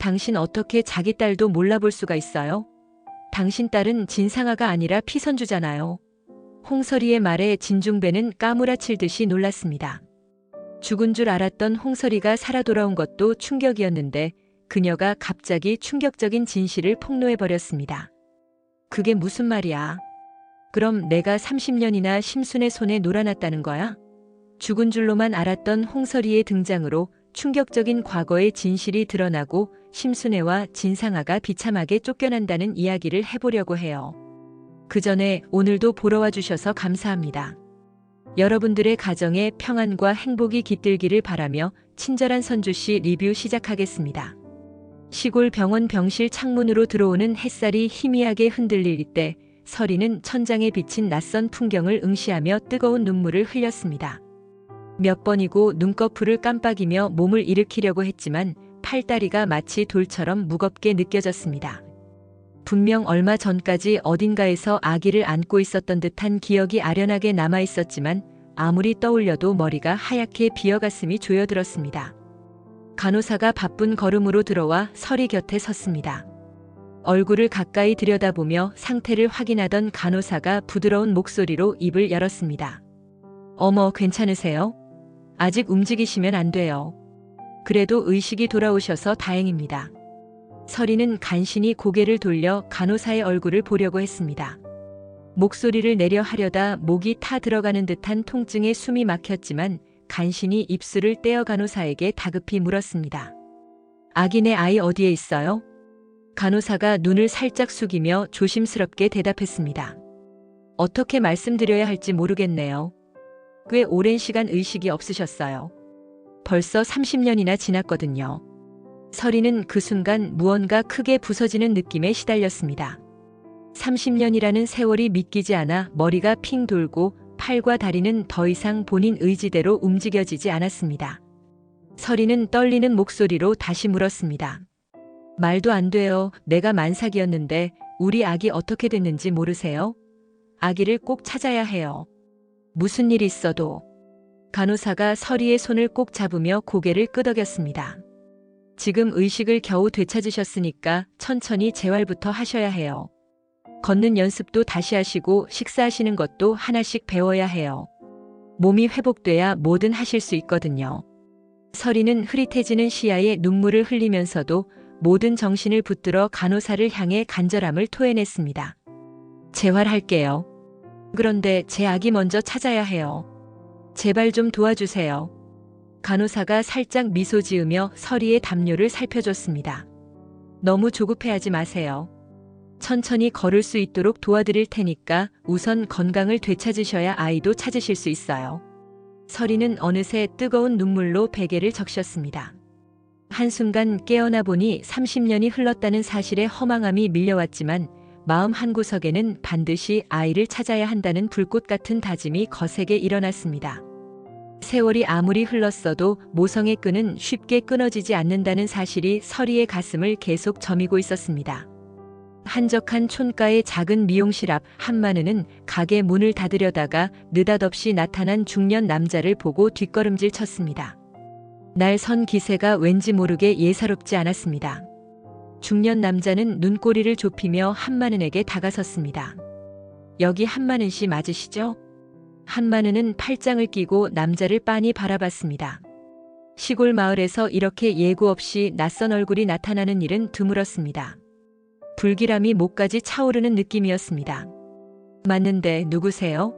당신 어떻게 자기 딸도 몰라볼 수가 있어요? 당신 딸은 진상아가 아니라 피선주잖아요. 홍설이의 말에 진중배는 까무라칠듯이 놀랐습니다. 죽은 줄 알았던 홍설이가 살아 돌아온 것도 충격이었는데 그녀가 갑자기 충격적인 진실을 폭로해버렸습니다. 그게 무슨 말이야? 그럼 내가 30년이나 심순의 손에 놀아났다는 거야? 죽은 줄로만 알았던 홍설이의 등장으로 충격적인 과거의 진실이 드러나고 심순애와 진상아가 비참하게 쫓겨난다는 이야기를 해보려고 해요. 그 전에 오늘도 보러 와주셔서 감사합니다. 여러분들의 가정에 평안과 행복이 깃들기를 바라며 친절한 선주씨 리뷰 시작하겠습니다. 시골 병원 병실 창문으로 들어오는 햇살이 희미하게 흔들릴 때 설이는 천장에 비친 낯선 풍경을 응시하며 뜨거운 눈물을 흘렸습니다. 몇 번이고 눈꺼풀을 깜빡이며 몸을 일으키려고 했지만 팔다리가 마치 돌처럼 무겁게 느껴졌습니다. 분명 얼마 전까지 어딘가에서 아기를 안고 있었던 듯한 기억이 아련하게 남아있었지만 아무리 떠올려도 머리가 하얗게 비어 가슴이 조여들었습니다. 간호사가 바쁜 걸음으로 들어와 설이 곁에 섰습니다. 얼굴을 가까이 들여다보며 상태를 확인하던 간호사가 부드러운 목소리로 입을 열었습니다. 어머, 괜찮으세요? 아직 움직이시면 안 돼요. 그래도 의식이 돌아오셔서 다행입니다. 설이는 간신히 고개를 돌려 간호사의 얼굴을 보려고 했습니다. 목소리를 내려 하려다 목이 타 들어가는 듯한 통증에 숨이 막혔지만 간신히 입술을 떼어 간호사에게 다급히 물었습니다. 아기네 아이 어디에 있어요? 간호사가 눈을 살짝 숙이며 조심스럽게 대답했습니다. 어떻게 말씀드려야 할지 모르겠네요. 꽤 오랜 시간 의식이 없으셨어요. 벌써 30년이나 지났거든요. 설이는 그 순간 무언가 크게 부서지는 느낌에 시달렸습니다. 30년이라는 세월이 믿기지 않아 머리가 핑 돌고 팔과 다리는 더 이상 본인 의지대로 움직여지지 않았습니다. 설이는 떨리는 목소리로 다시 물었습니다. 말도 안 돼요. 내가 만삭이었는데 우리 아기 어떻게 됐는지 모르세요? 아기를 꼭 찾아야 해요. 무슨 일이 있어도. 간호사가 설이의 손을 꼭 잡으며 고개를 끄덕였습니다. 지금 의식을 겨우 되찾으셨으니까 천천히 재활부터 하셔야 해요. 걷는 연습도 다시 하시고 식사하시는 것도 하나씩 배워야 해요. 몸이 회복돼야 뭐든 하실 수 있거든요. 설이는 흐릿해지는 시야에 눈물을 흘리면서도 모든 정신을 붙들어 간호사를 향해 간절함을 토해냈습니다. 재활할게요. 그런데 제 아기 먼저 찾아야 해요. 제발 좀 도와주세요. 간호사가 살짝 미소 지으며 설이의 담요를 살펴줬습니다. 너무 조급해하지 마세요. 천천히 걸을 수 있도록 도와드릴 테니까 우선 건강을 되찾으셔야 아이도 찾으실 수 있어요. 설이는 어느새 뜨거운 눈물로 베개를 적셨습니다. 한순간 깨어나 보니 30년이 흘렀다는 사실에 허망함이 밀려왔지만 마음 한구석에는 반드시 아이를 찾아야 한다는 불꽃 같은 다짐이 거세게 일어났습니다. 세월이 아무리 흘렀어도 모성의 끈은 쉽게 끊어지지 않는다는 사실이 설이의 가슴을 계속 저미고 있었습니다. 한적한 촌가의 작은 미용실 앞 한마누는 가게 문을 닫으려다가 느닷없이 나타난 중년 남자를 보고 뒷걸음질 쳤습니다. 날 선 기세가 왠지 모르게 예사롭지 않았습니다. 중년 남자는 눈꼬리를 좁히며 한마누에게 다가섰습니다. 여기 한마누 씨 맞으시죠? 한마누는 팔짱을 끼고 남자를 빤히 바라봤습니다. 시골 마을에서 이렇게 예고 없이 낯선 얼굴이 나타나는 일은 드물었습니다. 불길함이 목까지 차오르는 느낌이었습니다. 맞는데 누구세요?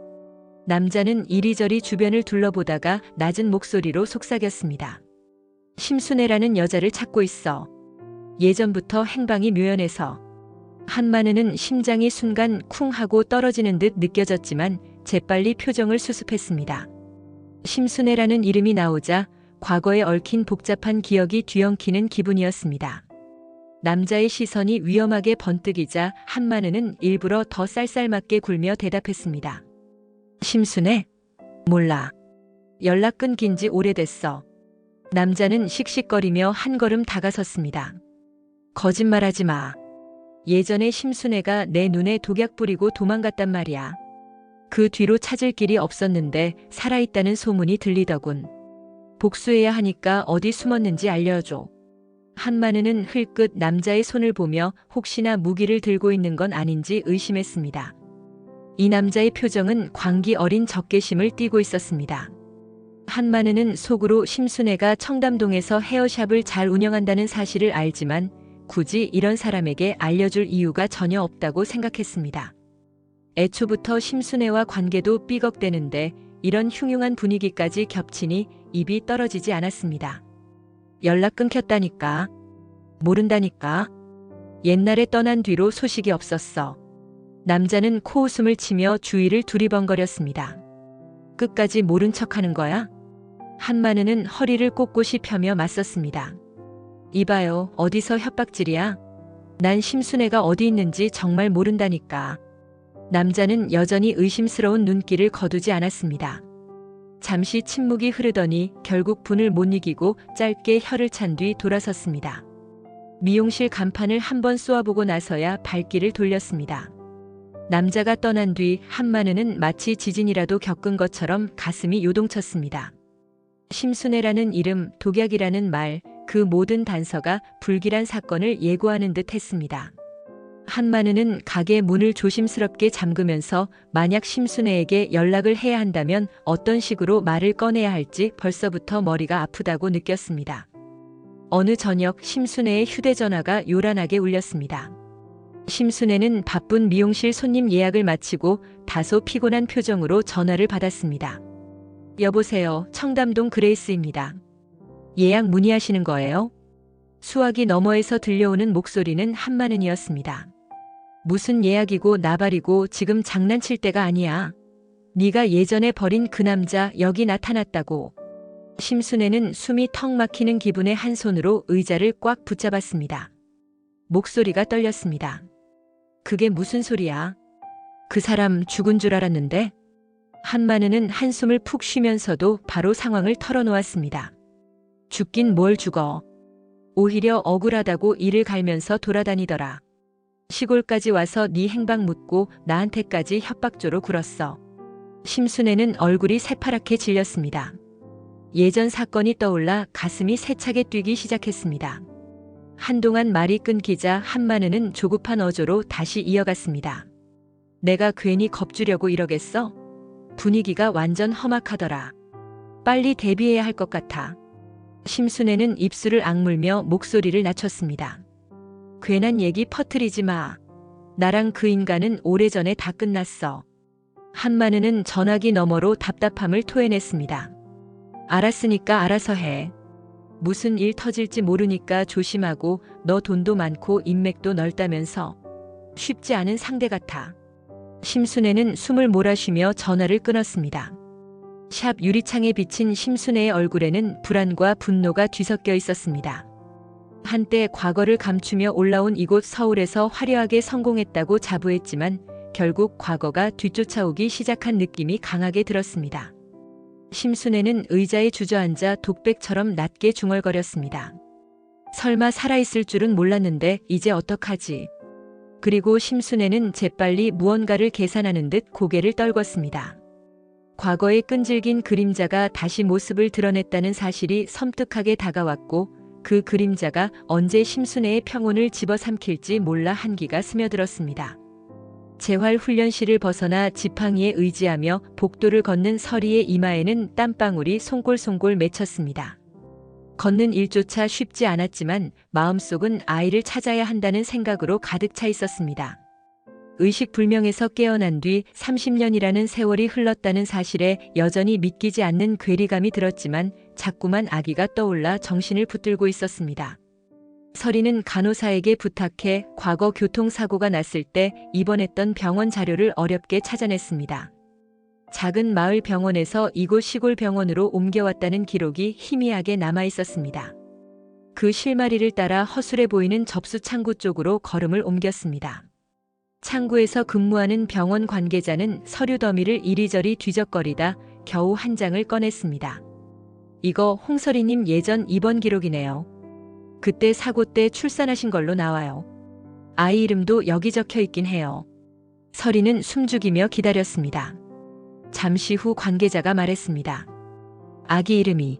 남자는 이리저리 주변을 둘러보다가 낮은 목소리로 속삭였습니다. 심순애라는 여자를 찾고 있어. 예전부터 행방이 묘연해서. 한마누는 심장이 순간 쿵 하고 떨어지는 듯 느껴졌지만 재빨리 표정을 수습했습니다. 심순애라는 이름이 나오자 과거에 얽힌 복잡한 기억이 뒤엉키는 기분이었습니다. 남자의 시선이 위험하게 번뜩이자 한마누는 일부러 더 쌀쌀맞게 굴며 대답했습니다. 심순애? 몰라. 연락 끊긴 지 오래됐어. 남자는 씩씩거리며 한 걸음 다가섰습니다. 거짓말하지 마. 예전에 심순애가 내 눈에 독약 뿌리고 도망갔단 말이야. 그 뒤로 찾을 길이 없었는데 살아있다는 소문이 들리더군. 복수해야 하니까 어디 숨었는지 알려줘. 한마누는 흘끗 남자의 손을 보며 혹시나 무기를 들고 있는 건 아닌지 의심했습니다. 이 남자의 표정은 광기 어린 적개심을 띠고 있었습니다. 한마누는 속으로 심순애가 청담동에서 헤어샵을 잘 운영한다는 사실을 알지만 굳이 이런 사람에게 알려줄 이유가 전혀 없다고 생각했습니다. 애초부터 심순애와 관계도 삐걱대는데 이런 흉흉한 분위기까지 겹치니 입이 떨어지지 않았습니다. 연락 끊겼다니까. 모른다니까. 옛날에 떠난 뒤로 소식이 없었어. 남자는 코웃음을 치며 주위를 두리번거렸습니다. 끝까지 모른 척하는 거야? 한마누는 허리를 꼿꼿이 펴며 맞섰습니다. 이봐요, 어디서 협박질이야? 난 심순애가 어디 있는지 정말 모른다니까. 남자는 여전히 의심스러운 눈길을 거두지 않았습니다. 잠시 침묵이 흐르더니 결국 분을 못 이기고 짧게 혀를 찬 뒤 돌아섰습니다. 미용실 간판을 한번 쏘아보고 나서야 발길을 돌렸습니다. 남자가 떠난 뒤 한마누는 마치 지진이라도 겪은 것처럼 가슴이 요동쳤습니다. 심순애라는 이름, 독약이라는 말, 그 모든 단서가 불길한 사건을 예고하는 듯 했습니다. 한마누는 가게 문을 조심스럽게 잠그면서 만약 심순애에게 연락을 해야 한다면 어떤 식으로 말을 꺼내야 할지 벌써부터 머리가 아프다고 느꼈습니다. 어느 저녁 심순애의 휴대전화가 요란하게 울렸습니다. 심순애는 바쁜 미용실 손님 예약을 마치고 다소 피곤한 표정으로 전화를 받았습니다. 여보세요, 청담동 그레이스입니다. 예약 문의하시는 거예요? 수화기 너머에서 들려오는 목소리는 한마누이었습니다. 무슨 예약이고 나발이고 지금 장난칠 때가 아니야. 네가 예전에 버린 그 남자 여기 나타났다고. 심순애는 숨이 턱 막히는 기분에 한 손으로 의자를 꽉 붙잡았습니다. 목소리가 떨렸습니다. 그게 무슨 소리야? 그 사람 죽은 줄 알았는데? 한마누는 한숨을 푹 쉬면서도 바로 상황을 털어놓았습니다. 죽긴 뭘 죽어. 오히려 억울하다고 이를 갈면서 돌아다니더라. 시골까지 와서 네 행방 묻고 나한테까지 협박조로 굴었어. 심순애는 얼굴이 새파랗게 질렸습니다. 예전 사건이 떠올라 가슴이 세차게 뛰기 시작했습니다. 한동안 말이 끊기자 한마누는 조급한 어조로 다시 이어갔습니다. 내가 괜히 겁주려고 이러겠어? 분위기가 완전 험악하더라. 빨리 대비해야 할 것 같아. 심순애는 입술을 악물며 목소리를 낮췄습니다. 괜한 얘기 퍼뜨리지 마. 나랑 그 인간은 오래전에 다 끝났어. 한마누는 전화기 너머로 답답함을 토해냈습니다. 알았으니까 알아서 해. 무슨 일 터질지 모르니까 조심하고 너 돈도 많고 인맥도 넓다면서 쉽지 않은 상대 같아. 심순애는 숨을 몰아쉬며 전화를 끊었습니다. 샵 유리창에 비친 심순애의 얼굴에는 불안과 분노가 뒤섞여 있었습니다. 한때 과거를 감추며 올라온 이곳 서울에서 화려하게 성공했다고 자부했지만 결국 과거가 뒤쫓아오기 시작한 느낌이 강하게 들었습니다. 심순애는 의자에 주저앉아 독백처럼 낮게 중얼거렸습니다. 설마 살아있을 줄은 몰랐는데 이제 어떡하지? 그리고 심순애는 재빨리 무언가를 계산하는 듯 고개를 떨궜습니다. 과거의 끈질긴 그림자가 다시 모습을 드러냈다는 사실이 섬뜩하게 다가왔고 그 그림자가 언제 심순애의 평온을 집어삼킬지 몰라 한기가 스며들었습니다. 재활훈련실을 벗어나 지팡이에 의지하며 복도를 걷는 서리의 이마에는 땀방울이 송골송골 맺혔습니다. 걷는 일조차 쉽지 않았지만 마음속은 아이를 찾아야 한다는 생각으로 가득 차 있었습니다. 의식불명에서 깨어난 뒤 30년이라는 세월이 흘렀다는 사실에 여전히 믿기지 않는 괴리감이 들었지만 자꾸만 아기가 떠올라 정신을 붙들고 있었습니다. 서리는 간호사에게 부탁해 과거 교통사고가 났을 때 입원했던 병원 자료를 어렵게 찾아냈습니다. 작은 마을 병원에서 이곳 시골 병원으로 옮겨왔다는 기록이 희미하게 남아 있었습니다. 그 실마리를 따라 허술해 보이는 접수 창구 쪽으로 걸음을 옮겼습니다. 창구에서 근무하는 병원 관계자는 서류 더미를 이리저리 뒤적거리다 겨우 한 장을 꺼냈습니다. 이거 홍서리님 예전 입원 기록이네요. 그때 사고 때 출산하신 걸로 나와요. 아이 이름도 여기 적혀 있긴 해요. 서리는 숨죽이며 기다렸습니다. 잠시 후 관계자가 말했습니다. 아기 이름이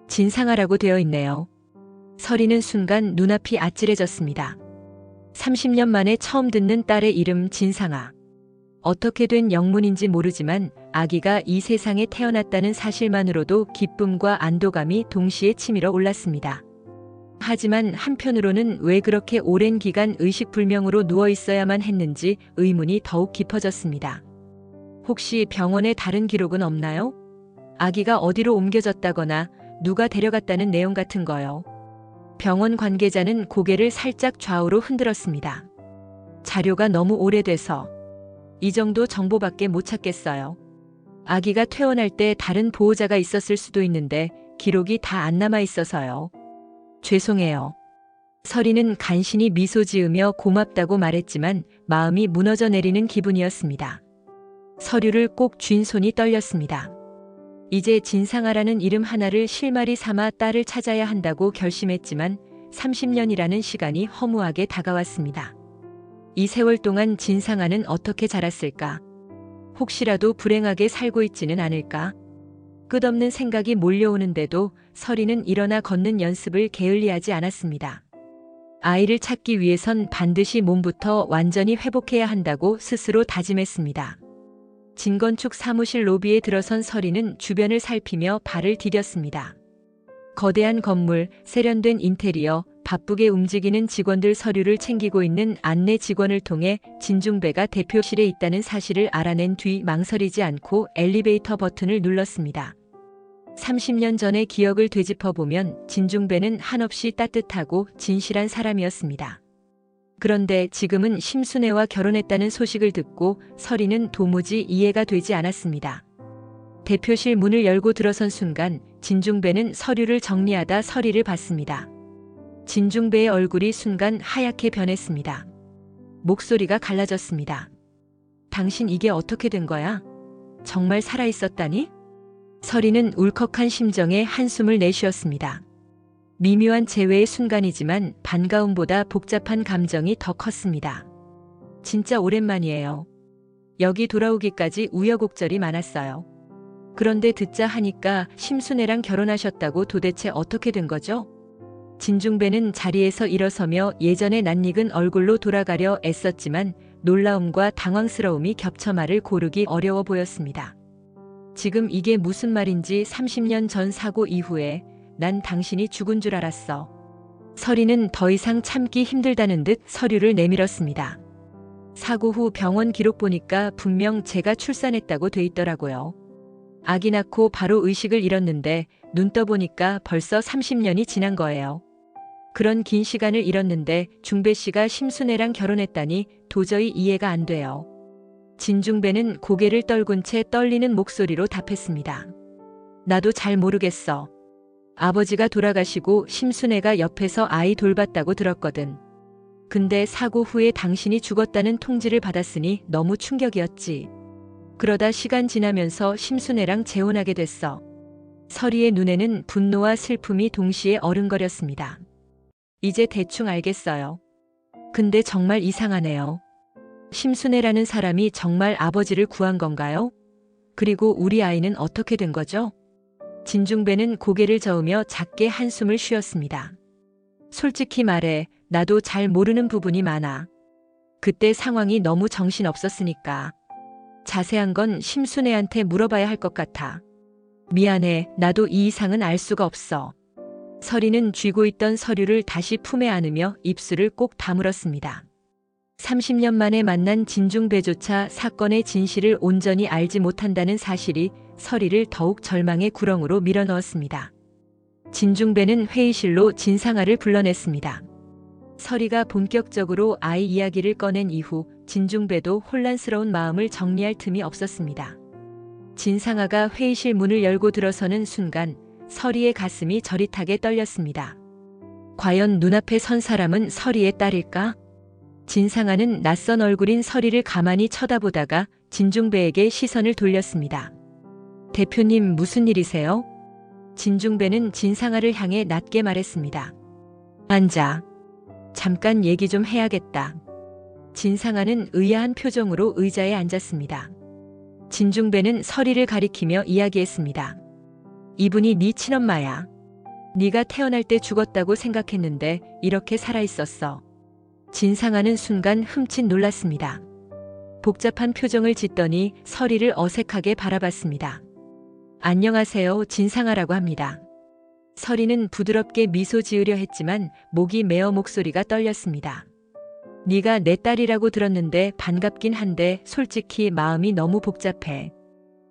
진상아라고 되어 있네요. 서리는 순간 눈앞이 아찔해졌습니다. 30년 만에 처음 듣는 딸의 이름 진상아. 어떻게 된 영문인지 모르지만 아기가 이 세상에 태어났다는 사실만으로도 기쁨과 안도감이 동시에 치밀어 올랐습니다. 하지만 한편으로는 왜 그렇게 오랜 기간 의식불명으로 누워 있어야만 했는지 의문이 더욱 깊어졌습니다. 혹시 병원에 다른 기록은 없나요? 아기가 어디로 옮겨졌다거나 누가 데려갔다는 내용 같은 거요. 병원 관계자는 고개를 살짝 좌우로 흔들었습니다. 자료가 너무 오래돼서 이 정도 정보밖에 못 찾겠어요. 아기가 퇴원할 때 다른 보호자가 있었을 수도 있는데 기록이 다 안 남아 있어서요. 죄송해요. 서리는 간신히 미소 지으며 고맙다고 말했지만 마음이 무너져 내리는 기분이었습니다. 서류를 꼭 쥔 손이 떨렸습니다. 이제 진상아라는 이름 하나를 실마리 삼아 딸을 찾아야 한다고 결심했지만 30년이라는 시간이 허무하게 다가왔습니다. 이 세월 동안 진상아는 어떻게 자랐을까? 혹시라도 불행하게 살고 있지는 않을까? 끝없는 생각이 몰려오는데도 서리는 일어나 걷는 연습을 게을리하지 않았습니다. 아이를 찾기 위해선 반드시 몸부터 완전히 회복해야 한다고 스스로 다짐했습니다. 진건축 사무실 로비에 들어선 서리는 주변을 살피며 발을 디뎠습니다. 거대한 건물, 세련된 인테리어, 바쁘게 움직이는 직원들, 서류를 챙기고 있는 안내 직원을 통해 진중배가 대표실에 있다는 사실을 알아낸 뒤 망설이지 않고 엘리베이터 버튼을 눌렀습니다. 30년 전의 기억을 되짚어보면 진중배는 한없이 따뜻하고 진실한 사람이었습니다. 그런데 지금은 심순애와 결혼했다는 소식을 듣고 서리는 도무지 이해가 되지 않았습니다. 대표실 문을 열고 들어선 순간 진중배는 서류를 정리하다 서리를 봤습니다. 진중배의 얼굴이 순간 하얗게 변했습니다. 목소리가 갈라졌습니다. 당신 이게 어떻게 된 거야? 정말 살아있었다니? 서리는 울컥한 심정에 한숨을 내쉬었습니다. 미묘한 재회의 순간이지만 반가움보다 복잡한 감정이 더 컸습니다. 진짜 오랜만이에요. 여기 돌아오기까지 우여곡절이 많았어요. 그런데 듣자 하니까 심순애랑 결혼하셨다고 도대체 어떻게 된 거죠? 진중배는 자리에서 일어서며 예전의 낯익은 얼굴로 돌아가려 애썼지만 놀라움과 당황스러움이 겹쳐 말을 고르기 어려워 보였습니다. 지금 이게 무슨 말인지 30년 전 사고 이후에 난 당신이 죽은 줄 알았어. 서리는 더 이상 참기 힘들다는 듯 서류를 내밀었습니다. 사고 후 병원 기록 보니까 분명 제가 출산했다고 돼 있더라고요. 아기 낳고 바로 의식을 잃었는데 눈 떠보니까 벌써 30년이 지난 거예요. 그런 긴 시간을 잃었는데 중배 씨가 심순애랑 결혼했다니 도저히 이해가 안 돼요. 진중배는 고개를 떨군 채 떨리는 목소리로 답했습니다. 나도 잘 모르겠어. 아버지가 돌아가시고 심순애가 옆에서 아이 돌봤다고 들었거든. 근데 사고 후에 당신이 죽었다는 통지를 받았으니 너무 충격이었지. 그러다 시간 지나면서 심순애랑 재혼하게 됐어. 서리의 눈에는 분노와 슬픔이 동시에 어른거렸습니다. 이제 대충 알겠어요. 근데 정말 이상하네요. 심순애라는 사람이 정말 아버지를 구한 건가요? 그리고 우리 아이는 어떻게 된 거죠? 진중배는 고개를 저으며 작게 한숨을 쉬었습니다. 솔직히 말해 나도 잘 모르는 부분이 많아. 그때 상황이 너무 정신없었으니까. 자세한 건 심순애한테 물어봐야 할 것 같아. 미안해, 나도 이 이상은 알 수가 없어. 서리는 쥐고 있던 서류를 다시 품에 안으며 입술을 꼭 다물었습니다. 30년 만에 만난 진중배조차 사건의 진실을 온전히 알지 못한다는 사실이 서리를 더욱 절망의 구렁으로 밀어넣었습니다. 진중배는 회의실로 진상아를 불러냈습니다. 서리가 본격적으로 아이 이야기를 꺼낸 이후 진중배도 혼란스러운 마음을 정리할 틈이 없었습니다. 진상아가 회의실 문을 열고 들어서는 순간 서리의 가슴이 저릿하게 떨렸습니다. 과연 눈앞에 선 사람은 서리의 딸일까? 진상아는 낯선 얼굴인 서리를 가만히 쳐다보다가 진중배에게 시선을 돌렸습니다. 대표님 무슨 일이세요? 진중배는 진상아를 향해 낮게 말했습니다. 앉아. 잠깐 얘기 좀 해야겠다. 진상아는 의아한 표정으로 의자에 앉았습니다. 진중배는 서리를 가리키며 이야기했습니다. 이분이 네 친엄마야. 네가 태어날 때 죽었다고 생각했는데 이렇게 살아있었어. 진상아는 순간 흠칫 놀랐습니다. 복잡한 표정을 짓더니 서리를 어색하게 바라봤습니다. 안녕하세요, 진상아라고 합니다. 서리는 부드럽게 미소 지으려 했지만 목이 메어 목소리가 떨렸습니다. 네가 내 딸이라고 들었는데 반갑긴 한데 솔직히 마음이 너무 복잡해.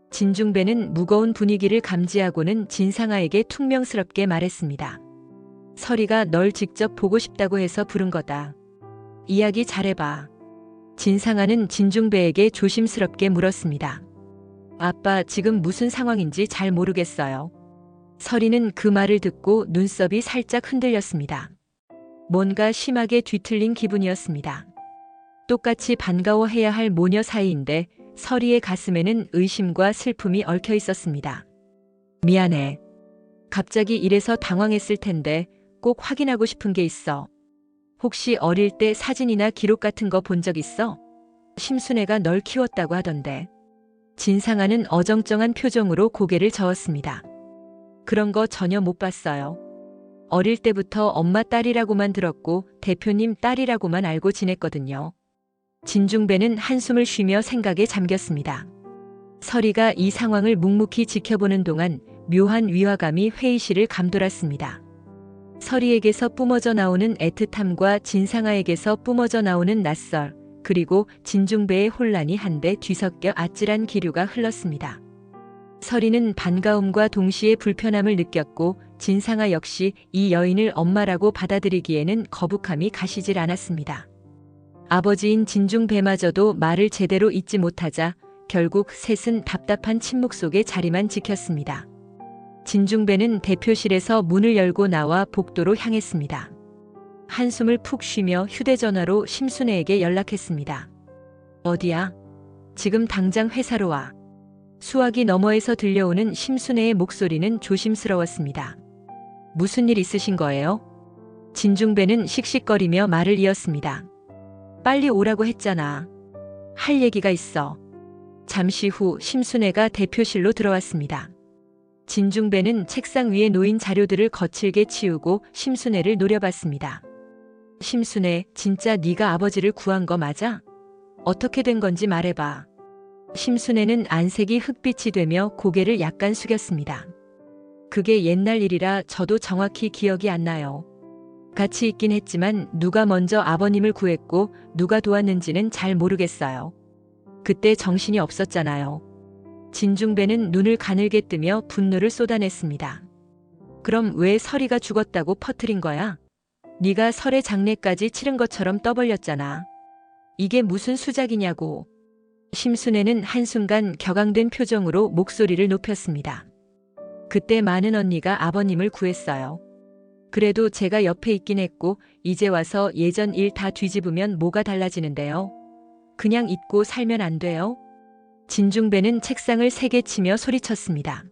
진중배는 무거운 분위기를 감지하고는 진상아에게 퉁명스럽게 말했습니다. 서리가 널 직접 보고 싶다고 해서 부른 거다. 이야기 잘해봐. 진상아는 진중배에게 조심스럽게 물었습니다. 아빠, 지금 무슨 상황인지 잘 모르겠어요. 서리는 그 말을 듣고 눈썹이 살짝 흔들렸습니다. 뭔가 심하게 뒤틀린 기분이었습니다. 똑같이 반가워해야 할 모녀 사이인데 서리의 가슴에는 의심과 슬픔이 얽혀 있었습니다. 미안해. 갑자기 이래서 당황했을 텐데 꼭 확인하고 싶은 게 있어. 혹시 어릴 때 사진이나 기록 같은 거 본 적 있어? 심순애가 널 키웠다고 하던데. 진상아는 어정쩡한 표정으로 고개를 저었습니다. 그런 거 전혀 못 봤어요. 어릴 때부터 엄마 딸이라고만 들었고 대표님 딸이라고만 알고 지냈거든요. 진중배는 한숨을 쉬며 생각에 잠겼습니다. 서리가 이 상황을 묵묵히 지켜보는 동안 묘한 위화감이 회의실을 감돌았습니다. 서리에게서 뿜어져 나오는 애틋함과 진상아에게서 뿜어져 나오는 낯설, 그리고 진중배의 혼란이 한데 뒤섞여 아찔한 기류가 흘렀습니다. 서리는 반가움과 동시에 불편함을 느꼈고 진상아 역시 이 여인을 엄마라고 받아들이기에는 거북함이 가시질 않았습니다. 아버지인 진중배마저도 말을 제대로 잇지 못하자 결국 셋은 답답한 침묵 속에 자리만 지켰습니다. 진중배는 대표실에서 문을 열고 나와 복도로 향했습니다. 한숨을 푹 쉬며 휴대전화로 심순애에게 연락했습니다. 어디야? 지금 당장 회사로 와. 수화기 너머에서 들려오는 심순애의 목소리는 조심스러웠습니다. 무슨 일 있으신 거예요? 진중배는 씩씩거리며 말을 이었습니다. 빨리 오라고 했잖아. 할 얘기가 있어. 잠시 후 심순애가 대표실로 들어왔습니다. 진중배는 책상 위에 놓인 자료들을 거칠게 치우고 심순애를 노려봤습니다. 심순애, 진짜 네가 아버지를 구한 거 맞아? 어떻게 된 건지 말해봐. 심순애는 안색이 흑빛이 되며 고개를 약간 숙였습니다. 그게 옛날 일이라 저도 정확히 기억이 안 나요. 같이 있긴 했지만 누가 먼저 아버님을 구했고 누가 도왔는지는 잘 모르겠어요. 그때 정신이 없었잖아요. 진중배는 눈을 가늘게 뜨며 분노를 쏟아냈습니다. 그럼 왜 서리가 죽었다고 퍼뜨린 거야? 네가 설의 장례까지 치른 것처럼 떠벌렸잖아. 이게 무슨 수작이냐고. 심순애는 한순간 격앙된 표정으로 목소리를 높였습니다. 그때 많은 언니가 아버님을 구했어요. 그래도 제가 옆에 있긴 했고 이제 와서 예전 일 다 뒤집으면 뭐가 달라지는데요. 그냥 잊고 살면 안 돼요? 진중배는 책상을 세게 치며 소리쳤습니다.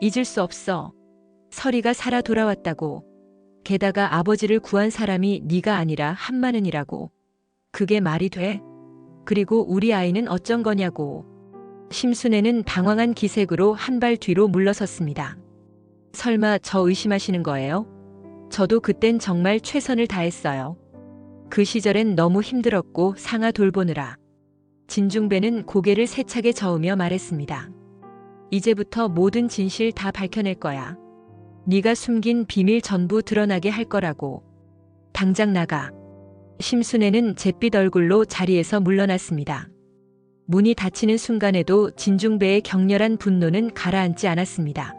잊을 수 없어. 서리가 살아 돌아왔다고. 게다가 아버지를 구한 사람이 네가 아니라 한마는이라고. 그게 말이 돼? 그리고 우리 아이는 어쩐 거냐고. 심순애는 당황한 기색으로 한 발 뒤로 물러섰습니다. 설마 저 의심하시는 거예요? 저도 그땐 정말 최선을 다했어요. 그 시절엔 너무 힘들었고 상아 돌보느라. 진중배는 고개를 세차게 저으며 말했습니다. 이제부터 모든 진실 다 밝혀낼 거야. 네가 숨긴 비밀 전부 드러나게 할 거라고. 당장 나가. 심순애는 잿빛 얼굴로 자리에서 물러났습니다. 문이 닫히는 순간에도 진중배의 격렬한 분노는 가라앉지 않았습니다.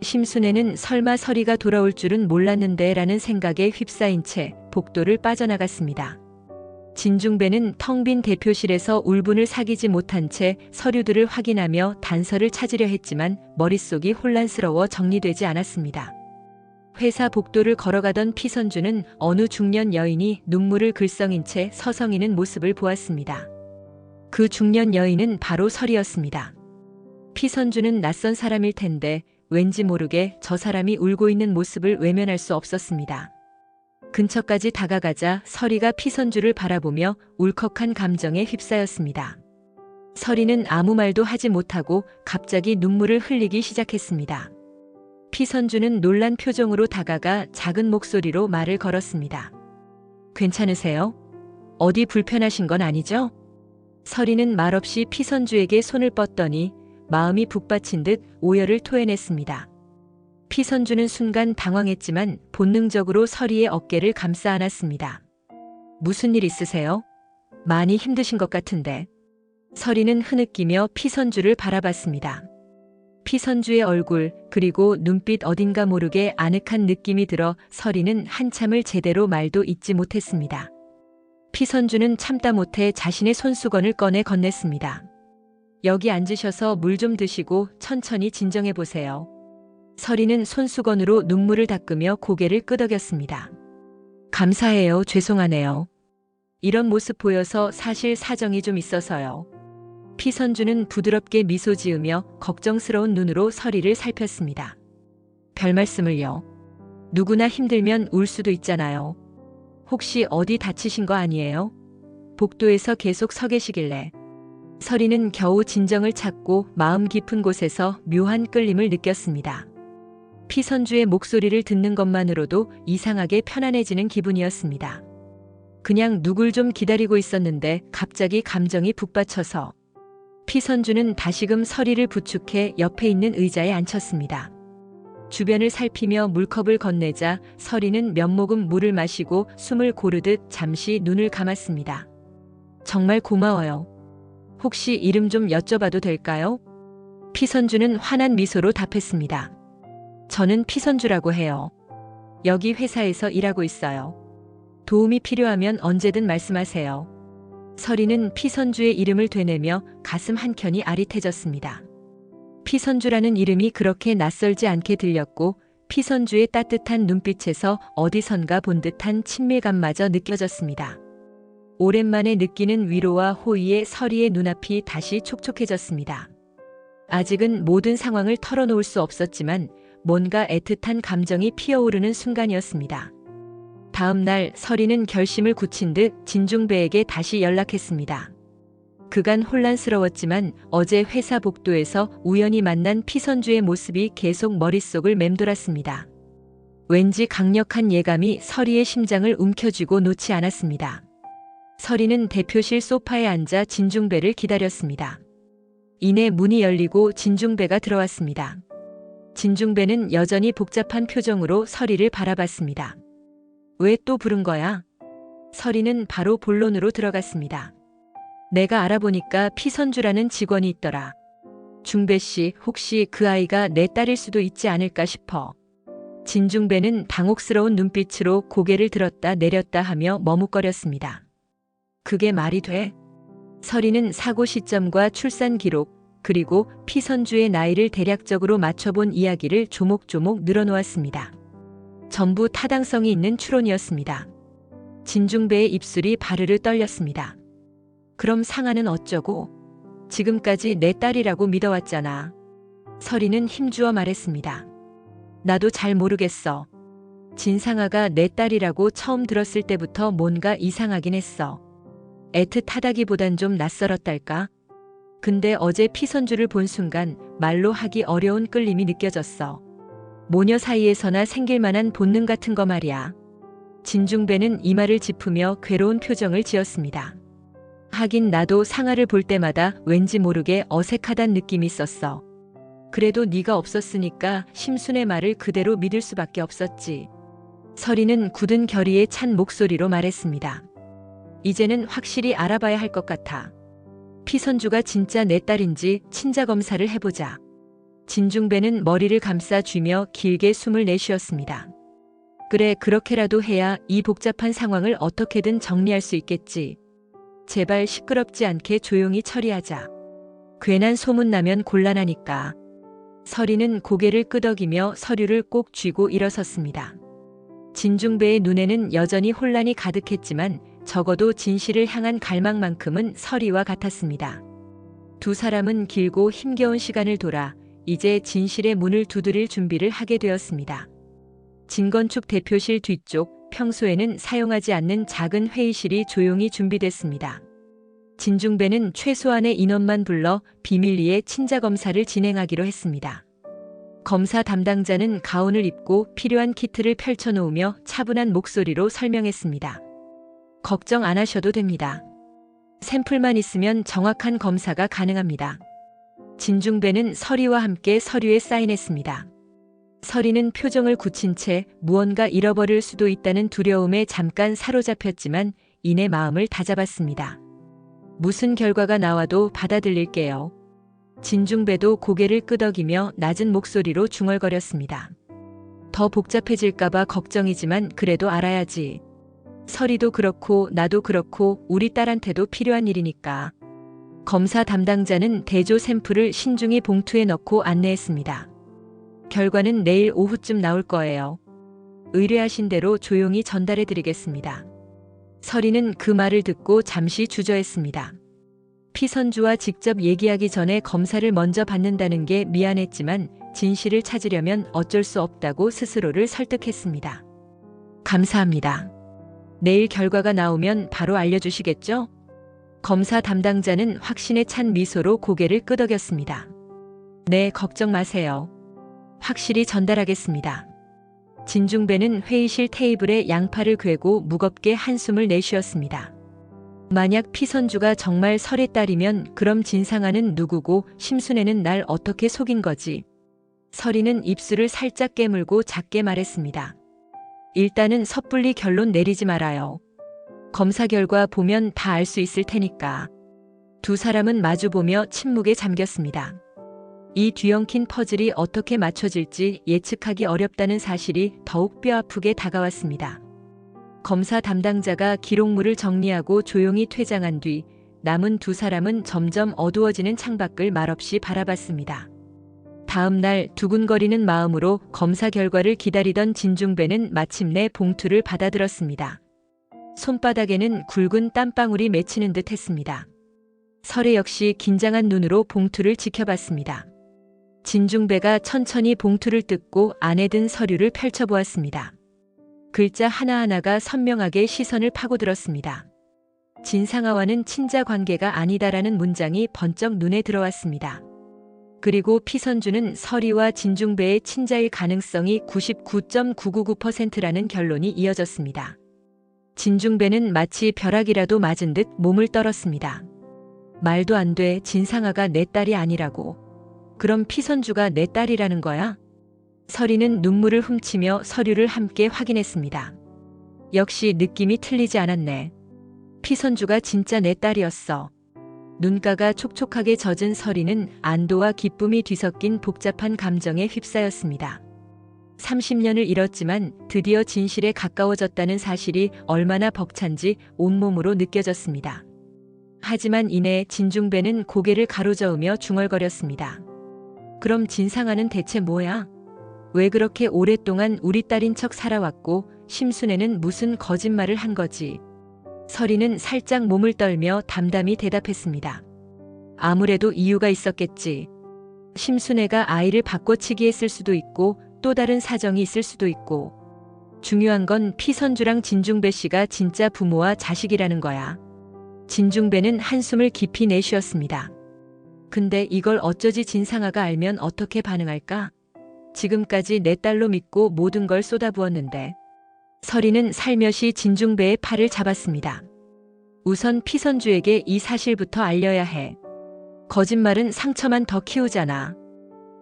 심순애는 설마 서리가 돌아올 줄은 몰랐는데 라는 생각에 휩싸인 채 복도를 빠져나갔습니다. 진중배는 텅 빈 대표실에서 울분을 사기지 못한 채 서류들을 확인하며 단서를 찾으려 했지만 머릿속이 혼란스러워 정리되지 않았습니다. 회사 복도를 걸어가던 피선주는 어느 중년 여인이 눈물을 글썽인 채 서성이는 모습을 보았습니다. 그 중년 여인은 바로 설이었습니다. 피선주는 낯선 사람일 텐데 왠지 모르게 저 사람이 울고 있는 모습을 외면할 수 없었습니다. 근처까지 다가가자 설이가 피선주를 바라보며 울컥한 감정에 휩싸였습니다. 설이는 아무 말도 하지 못하고 갑자기 눈물을 흘리기 시작했습니다. 피선주는 놀란 표정으로 다가가 작은 목소리로 말을 걸었습니다. 괜찮으세요? 어디 불편하신 건 아니죠? 서리는 말없이 피선주에게 손을 뻗더니 마음이 북받친 듯 오열을 토해냈습니다. 피선주는 순간 당황했지만 본능적으로 서리의 어깨를 감싸 안았습니다. 무슨 일 있으세요? 많이 힘드신 것 같은데. 서리는 흐느끼며 피선주를 바라봤습니다. 피선주의 얼굴 그리고 눈빛 어딘가 모르게 아늑한 느낌이 들어 서리는 한참을 제대로 말도 잇지 못했습니다. 피선주는 참다 못해 자신의 손수건을 꺼내 건넸습니다. 여기 앉으셔서 물 좀 드시고 천천히 진정해 보세요. 서리는 손수건으로 눈물을 닦으며 고개를 끄덕였습니다. 감사해요. 죄송하네요. 이런 모습 보여서 사실 사정이 좀 있어서요. 피선주는 부드럽게 미소 지으며 걱정스러운 눈으로 서리를 살폈습니다. 별 말씀을요. 누구나 힘들면 울 수도 있잖아요. 혹시 어디 다치신 거 아니에요? 복도에서 계속 서 계시길래. 서리는 겨우 진정을 찾고 마음 깊은 곳에서 묘한 끌림을 느꼈습니다. 피선주의 목소리를 듣는 것만으로도 이상하게 편안해지는 기분이었습니다. 그냥 누굴 좀 기다리고 있었는데 갑자기 감정이 북받쳐서. 피선주는 다시금 서리를 부축해 옆에 있는 의자에 앉혔습니다. 주변을 살피며 물컵을 건네자 서리는 몇 모금 물을 마시고 숨을 고르듯 잠시 눈을 감았습니다. 정말 고마워요. 혹시 이름 좀 여쭤봐도 될까요? 피선주는 환한 미소로 답했습니다. 저는 피선주라고 해요. 여기 회사에서 일하고 있어요. 도움이 필요하면 언제든 말씀하세요. 서리는 피선주의 이름을 되뇌며 가슴 한켠이 아릿해졌습니다. 피선주라는 이름이 그렇게 낯설지 않게 들렸고 피선주의 따뜻한 눈빛에서 어디선가 본 듯한 친밀감마저 느껴졌습니다. 오랜만에 느끼는 위로와 호의에 서리의 눈앞이 다시 촉촉해졌습니다. 아직은 모든 상황을 털어놓을 수 없었지만 뭔가 애틋한 감정이 피어오르는 순간이었습니다. 다음 날 서리는 결심을 굳힌 듯 진중배에게 다시 연락했습니다. 그간 혼란스러웠지만 어제 회사 복도에서 우연히 만난 피선주의 모습이 계속 머릿속을 맴돌았습니다. 왠지 강력한 예감이 서리의 심장을 움켜쥐고 놓지 않았습니다. 서리는 대표실 소파에 앉아 진중배를 기다렸습니다. 이내 문이 열리고 진중배가 들어왔습니다. 진중배는 여전히 복잡한 표정으로 서리를 바라봤습니다. 왜 또 부른 거야? 서리는 바로 본론으로 들어갔습니다. 내가 알아보니까 피선주라는 직원이 있더라. 중배 씨, 혹시 그 아이가 내 딸일 수도 있지 않을까 싶어. 진중배는 당혹스러운 눈빛으로 고개를 들었다 내렸다 하며 머뭇거렸습니다. 그게 말이 돼? 서리는 사고 시점과 출산 기록, 그리고 피선주의 나이를 대략적으로 맞춰본 이야기를 조목조목 늘어놓았습니다. 전부 타당성이 있는 추론이었습니다. 진중배의 입술이 바르르 떨렸습니다. 그럼 상아는 어쩌고? 지금까지 내 딸이라고 믿어왔잖아. 서리는 힘주어 말했습니다. 나도 잘 모르겠어. 진상아가 내 딸이라고 처음 들었을 때부터 뭔가 이상하긴 했어. 애틋하다기보단 좀 낯설었달까? 근데 어제 피선주를 본 순간 말로 하기 어려운 끌림이 느껴졌어. 모녀 사이에서나 생길 만한 본능 같은 거 말이야. 진중배는 이마를 짚으며 괴로운 표정을 지었습니다. 하긴 나도 상아를 볼 때마다 왠지 모르게 어색하단 느낌이 있었어. 그래도 네가 없었으니까 심순의 말을 그대로 믿을 수밖에 없었지. 서리는 굳은 결의에 찬 목소리로 말했습니다. 이제는 확실히 알아봐야 할 것 같아. 피선주가 진짜 내 딸인지 친자 검사를 해보자. 진중배는 머리를 감싸 쥐며 길게 숨을 내쉬었습니다. 그래, 그렇게라도 해야 이 복잡한 상황을 어떻게든 정리할 수 있겠지. 제발 시끄럽지 않게 조용히 처리하자. 괜한 소문 나면 곤란하니까. 서리는 고개를 끄덕이며 서류를 꼭 쥐고 일어섰습니다. 진중배의 눈에는 여전히 혼란이 가득했지만 적어도 진실을 향한 갈망만큼은 서리와 같았습니다. 두 사람은 길고 힘겨운 시간을 돌아 이제 진실의 문을 두드릴 준비를 하게 되었습니다. 진건축 대표실 뒤쪽 평소에는 사용하지 않는 작은 회의실이 조용히 준비됐습니다. 진중배는 최소한의 인원만 불러 비밀리에 친자 검사를 진행하기로 했습니다. 검사 담당자는 가운을 입고 필요한 키트를 펼쳐놓으며 차분한 목소리로 설명했습니다. 걱정 안 하셔도 됩니다. 샘플만 있으면 정확한 검사가 가능합니다. 진중배는 서리와 함께 서류에 사인했습니다. 서리는 표정을 굳힌 채 무언가 잃어버릴 수도 있다는 두려움에 잠깐 사로잡혔지만 이내 마음을 다잡았습니다. 무슨 결과가 나와도 받아들일게요. 진중배도 고개를 끄덕이며 낮은 목소리로 중얼거렸습니다. 더 복잡해질까봐 걱정이지만 그래도 알아야지. 서리도 그렇고 나도 그렇고 우리 딸한테도 필요한 일이니까. 검사 담당자는 대조 샘플을 신중히 봉투에 넣고 안내했습니다. 결과는 내일 오후쯤 나올 거예요. 의뢰하신 대로 조용히 전달해 드리겠습니다. 서리는 그 말을 듣고 잠시 주저했습니다. 피선주와 직접 얘기하기 전에 검사를 먼저 받는다는 게 미안했지만 진실을 찾으려면 어쩔 수 없다고 스스로를 설득했습니다. 감사합니다. 내일 결과가 나오면 바로 알려주시겠죠? 검사 담당자는 확신에 찬 미소로 고개를 끄덕였습니다. 네, 걱정 마세요. 확실히 전달하겠습니다. 진중배는 회의실 테이블에 양팔을 꿰고 무겁게 한숨을 내쉬었습니다. 만약 피선주가 정말 설의 딸이면 그럼 진상아는 누구고 심순애는 날 어떻게 속인 거지? 서리는 입술을 살짝 깨물고 작게 말했습니다. 일단은 섣불리 결론 내리지 말아요. 검사 결과 보면 다 알 수 있을 테니까. 두 사람은 마주보며 침묵에 잠겼습니다. 이 뒤엉킨 퍼즐이 어떻게 맞춰질지 예측하기 어렵다는 사실이 더욱 뼈아프게 다가왔습니다. 검사 담당자가 기록물을 정리하고 조용히 퇴장한 뒤 남은 두 사람은 점점 어두워지는 창밖을 말없이 바라봤습니다. 다음 날 두근거리는 마음으로 검사 결과를 기다리던 진중배는 마침내 봉투를 받아들었습니다. 손바닥에는 굵은 땀방울이 맺히는 듯 했습니다. 설애 역시 긴장한 눈으로 봉투를 지켜봤습니다. 진중배가 천천히 봉투를 뜯고 안에 든 서류를 펼쳐보았습니다. 글자 하나하나가 선명하게 시선을 파고들었습니다. 진상아와는 친자 관계가 아니다라는 문장이 번쩍 눈에 들어왔습니다. 그리고 피선주는 서리와 진중배의 친자일 가능성이 99.999%라는 결론이 이어졌습니다. 진중배는 마치 벼락이라도 맞은 듯 몸을 떨었습니다. 말도 안 돼, 진상아가 내 딸이 아니라고. 그럼 피선주가 내 딸이라는 거야? 서리는 눈물을 훔치며 서류를 함께 확인했습니다. 역시 느낌이 틀리지 않았네. 피선주가 진짜 내 딸이었어. 눈가가 촉촉하게 젖은 서리는 안도와 기쁨이 뒤섞인 복잡한 감정에 휩싸였습니다. 30년을 잃었지만 드디어 진실에 가까워졌다는 사실이 얼마나 벅찬지 온몸으로 느껴졌습니다. 하지만 이내 진중배는 고개를 가로저으며 중얼거렸습니다. 그럼 진상아는 대체 뭐야? 왜 그렇게 오랫동안 우리 딸인 척 살아왔고 심순애는 무슨 거짓말을 한 거지? 서리는 살짝 몸을 떨며 담담히 대답했습니다. 아무래도 이유가 있었겠지. 심순애가 아이를 바꿔치기 했을 수도 있고 또 다른 사정이 있을 수도 있고. 중요한 건 피선주랑 진중배 씨가 진짜 부모와 자식이라는 거야. 진중배는 한숨을 깊이 내쉬었습니다. 근데 이걸 어쩌지 진상아가 알면 어떻게 반응할까? 지금까지 내 딸로 믿고 모든 걸 쏟아부었는데. 서리는 살며시 진중배의 팔을 잡았습니다. 우선 피선주에게 이 사실부터 알려야 해. 거짓말은 상처만 더 키우잖아.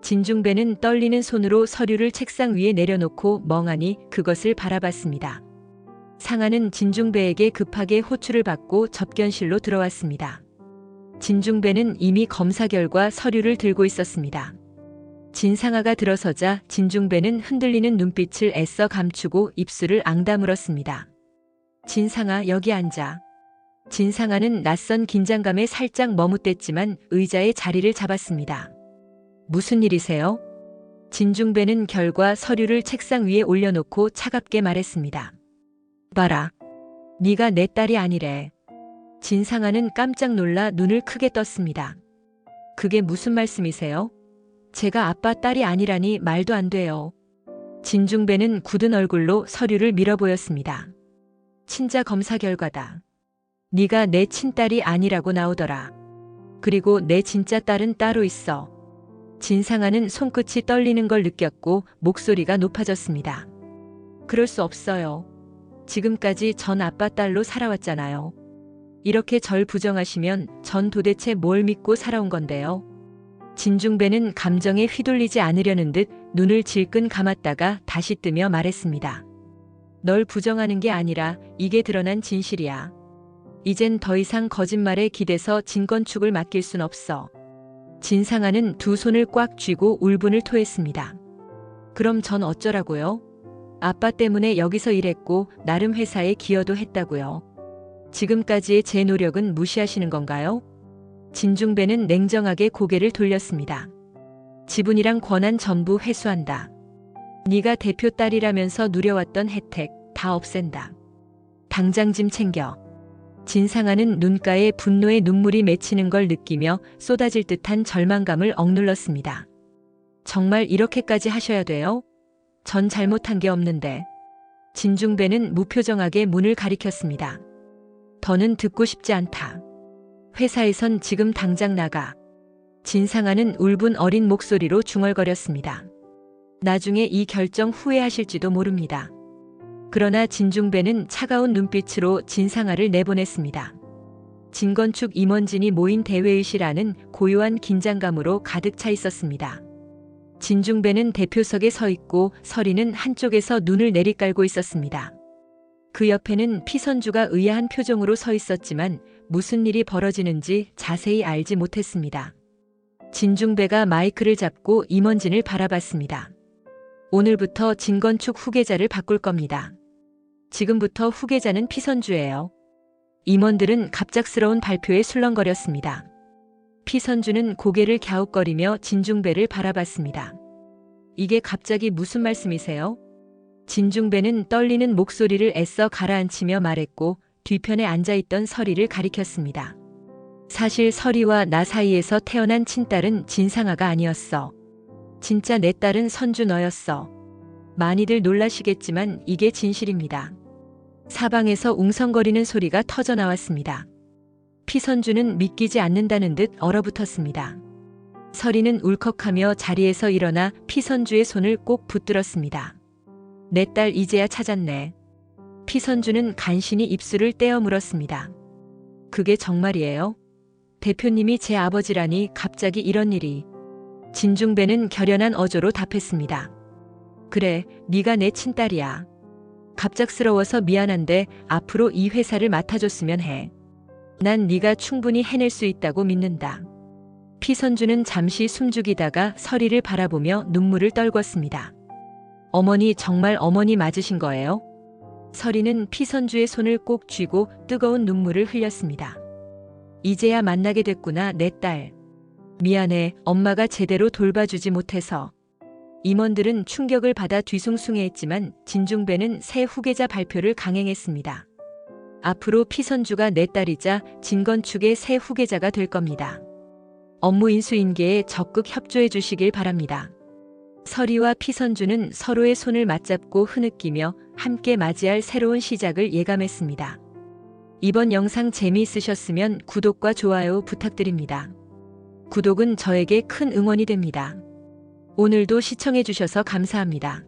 진중배는 떨리는 손으로 서류를 책상 위에 내려놓고 멍하니 그것을 바라봤습니다. 상아는 진중배에게 급하게 호출을 받고 접견실로 들어왔습니다. 진중배는 이미 검사 결과 서류를 들고 있었습니다. 진상아가 들어서자 진중배는 흔들리는 눈빛을 애써 감추고 입술을 앙다물었습니다. 진상아, 여기 앉아. 진상아는 낯선 긴장감에 살짝 머뭇댔지만 의자에 자리를 잡았습니다. 무슨 일이세요? 진중배는 결과 서류를 책상 위에 올려놓고 차갑게 말했습니다. 봐라. 네가 내 딸이 아니래. 진상아는 깜짝 놀라 눈을 크게 떴습니다. 그게 무슨 말씀이세요? 제가 아빠 딸이 아니라니 말도 안 돼요. 진중배는 굳은 얼굴로 서류를 밀어보였습니다. 친자 검사 결과다. 네가 내 친딸이 아니라고 나오더라. 그리고 내 진짜 딸은 따로 있어. 진상아는 손끝이 떨리는 걸 느꼈고 목소리가 높아졌습니다. 그럴 수 없어요. 지금까지 전 아빠 딸로 살아왔잖아요. 이렇게 절 부정하시면 전 도대체 뭘 믿고 살아온 건데요. 진중배는 감정에 휘둘리지 않으려는 듯 눈을 질끈 감았다가 다시 뜨며 말했습니다. 널 부정하는 게 아니라 이게 드러난 진실이야. 이젠 더 이상 거짓말에 기대서 진건축을 맡길 순 없어. 진상아는 두 손을 꽉 쥐고 울분을 토했습니다. 그럼 전 어쩌라고요? 아빠 때문에 여기서 일했고 나름 회사에 기여도 했다고요. 지금까지의 제 노력은 무시하시는 건가요? 진중배는 냉정하게 고개를 돌렸습니다. 지분이랑 권한 전부 회수한다. 네가 대표 딸이라면서 누려왔던 혜택 다 없앤다. 당장 짐 챙겨. 진상아는 눈가에 분노의 눈물이 맺히는 걸 느끼며 쏟아질 듯한 절망감을 억눌렀습니다. 정말 이렇게까지 하셔야 돼요? 전 잘못한 게 없는데. 진중배는 무표정하게 문을 가리켰습니다. 더는 듣고 싶지 않다. 회사에선 지금 당장 나가. 진상아는 울분 어린 목소리로 중얼거렸습니다. 나중에 이 결정 후회하실지도 모릅니다. 그러나 진중배는 차가운 눈빛으로 진상아를 내보냈습니다. 진건축 임원진이 모인 대회의실 안은 고요한 긴장감으로 가득 차 있었습니다. 진중배는 대표석에 서 있고 서리는 한쪽에서 눈을 내리깔고 있었습니다. 그 옆에는 피선주가 의아한 표정으로 서 있었지만 무슨 일이 벌어지는지 자세히 알지 못했습니다. 진중배가 마이크를 잡고 임원진을 바라봤습니다. 오늘부터 진건축 후계자를 바꿀 겁니다. 지금부터 후계자는 피선주예요. 임원들은 갑작스러운 발표에 술렁거렸습니다. 피선주는 고개를 갸웃거리며 진중배를 바라봤습니다. 이게 갑자기 무슨 말씀이세요? 진중배는 떨리는 목소리를 애써 가라앉히며 말했고 뒤편에 앉아있던 서리를 가리켰습니다. 사실 서리와 나 사이에서 태어난 친딸은 진상아가 아니었어. 진짜 내 딸은 선주 너였어. 많이들 놀라시겠지만 이게 진실입니다. 사방에서 웅성거리는 소리가 터져 나왔습니다. 피선주는 믿기지 않는다는 듯 얼어붙었습니다. 서리는 울컥하며 자리에서 일어나 피선주의 손을 꼭 붙들었습니다. 내 딸 이제야 찾았네. 피선주는 간신히 입술을 떼어 물었습니다. 그게 정말이에요? 대표님이 제 아버지라니 갑자기 이런 일이. 진중배는 결연한 어조로 답했습니다. 그래, 네가 내 친딸이야. 갑작스러워서 미안한데 앞으로 이 회사를 맡아줬으면 해. 난 네가 충분히 해낼 수 있다고 믿는다. 피선주는 잠시 숨죽이다가 서리를 바라보며 눈물을 떨궜습니다. 어머니 정말 어머니 맞으신 거예요? 서리는 피선주의 손을 꼭 쥐고 뜨거운 눈물을 흘렸습니다. 이제야 만나게 됐구나 내 딸. 미안해 엄마가 제대로 돌봐주지 못해서. 임원들은 충격을 받아 뒤숭숭해했지만 진중배는 새 후계자 발표를 강행했습니다. 앞으로 피선주가 내 딸이자 진건축의 새 후계자가 될 겁니다. 업무 인수인계에 적극 협조해 주시길 바랍니다. 서리와 피선주는 서로의 손을 맞잡고 흐느끼며 함께 맞이할 새로운 시작을 예감했습니다. 이번 영상 재미있으셨으면 구독과 좋아요 부탁드립니다. 구독은 저에게 큰 응원이 됩니다. 오늘도 시청해 주셔서 감사합니다.